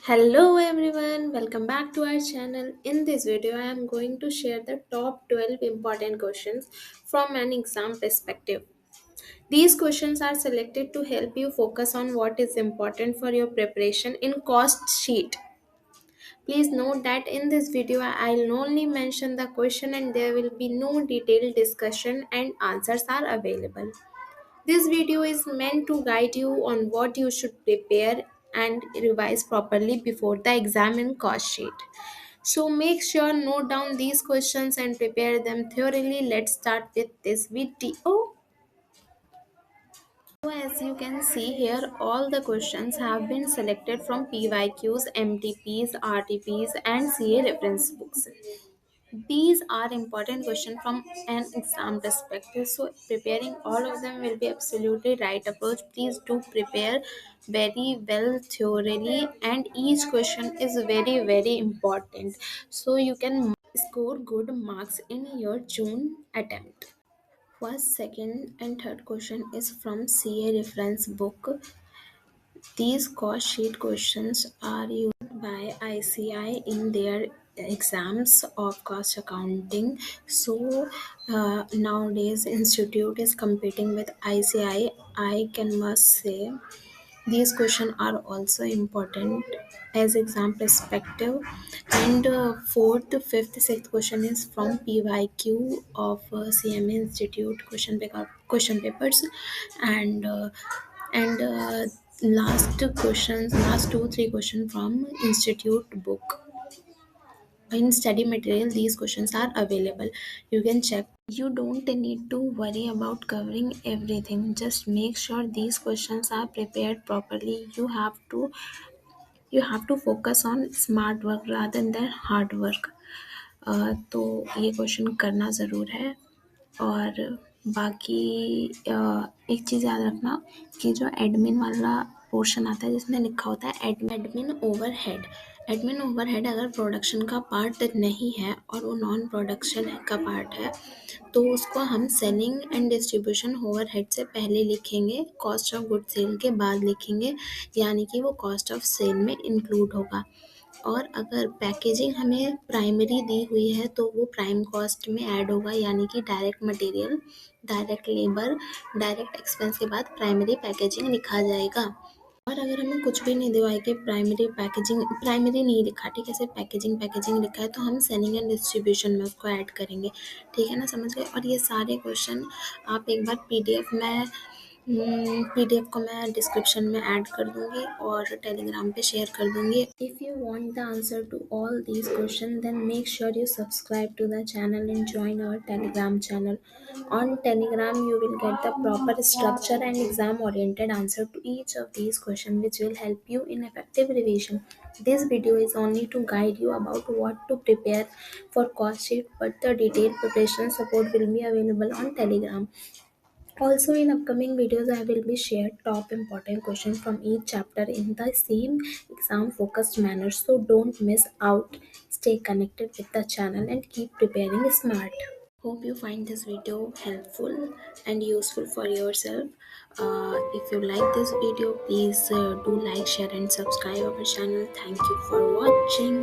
Hello everyone, welcome back to our channel. In this video, I am going to share the top 12 important questions from an exam perspective. These questions are selected to help you focus on what is important for your preparation in cost sheet. Please note that in this video, I'll only mention the question and there will be no detailed discussion and answers are available. This video is meant to guide you on what you should prepare and revise properly before the exam in cost sheet. So make sure note down these questions and prepare them thoroughly. Let's start with this video. So as you can see here, all the questions have been selected from PYQs, MTPs, RTPs and CA reference books. These are important questions from an exam perspective, so preparing all of them will be absolutely right approach. Please do prepare very well thoroughly, and each question is very important, so you can score good marks in your June attempt. First, second and third question is from CA reference book. These cost sheet questions are used by ICI in their exams of cost accounting. So nowadays institute is competing with ICI. I can must say these questions are also important as exam perspective. And fourth, fifth, sixth question is from PYQ of CMA Institute question papers, and last two three questions from institute book. In study material, these questions are available. You can check. You don't need to worry about covering everything. Just make sure these questions are prepared properly. You have to focus on smart work rather than hard work. तो ये question करना ज़रूर है। और बाकी एक चीज़ याद रखना कि जो एडमिन वाला पोर्शन आता है जिसमें लिखा होता है एडमिन ओवरहेड। एडमिन ओवरहेड अगर प्रोडक्शन का पार्ट नहीं है और वो नॉन प्रोडक्शन का पार्ट है, तो उसको हम सेलिंग एंड डिस्ट्रीब्यूशन ओवरहेड से पहले लिखेंगे, कॉस्ट ऑफ गुड सेल के बाद लिखेंगे, यानी कि वो कॉस्ट ऑफ सेल में इंक्लूड होगा। और अगर पैकेजिंग हमें प्राइमरी दी हुई है तो वो प्राइम कॉस्ट में ऐड होगा, यानी कि direct material, direct labour, direct expense के बाद प्राइमरी पैकेजिंग लिखा जाएगा। और अगर हमें कुछ भी नहीं दिया है कि प्राइमरी नहीं लिखा, ठीक है, सिर्फ पैकेजिंग लिखा है, तो हम सेलिंग एंड डिस्ट्रीब्यूशन में उसको ऐड करेंगे। ठीक है ना, समझ गए। और ये सारे क्वेश्चन आप एक बार पीडीएफ को मैं डिस्क्रिप्शन में ऐड कर दूंगी और टेलीग्राम पे शेयर कर दूंगी। If you want the answer to all these question then make sure you subscribe to the channel and join our telegram channel. On telegram you will get the proper structure and exam oriented answer to each of these questions, which will help you in effective revision. This video is only to guide you about what to prepare for cost sheet, but the detailed preparation support will be available on telegram. Also, in upcoming videos, I will be shared top important questions from each chapter in the same exam focused manner. So don't miss out. Stay connected with the channel and keep preparing smart. Hope you find this video helpful and useful for yourself. If you like this video, please do like, share, and subscribe our channel. Thank you for watching.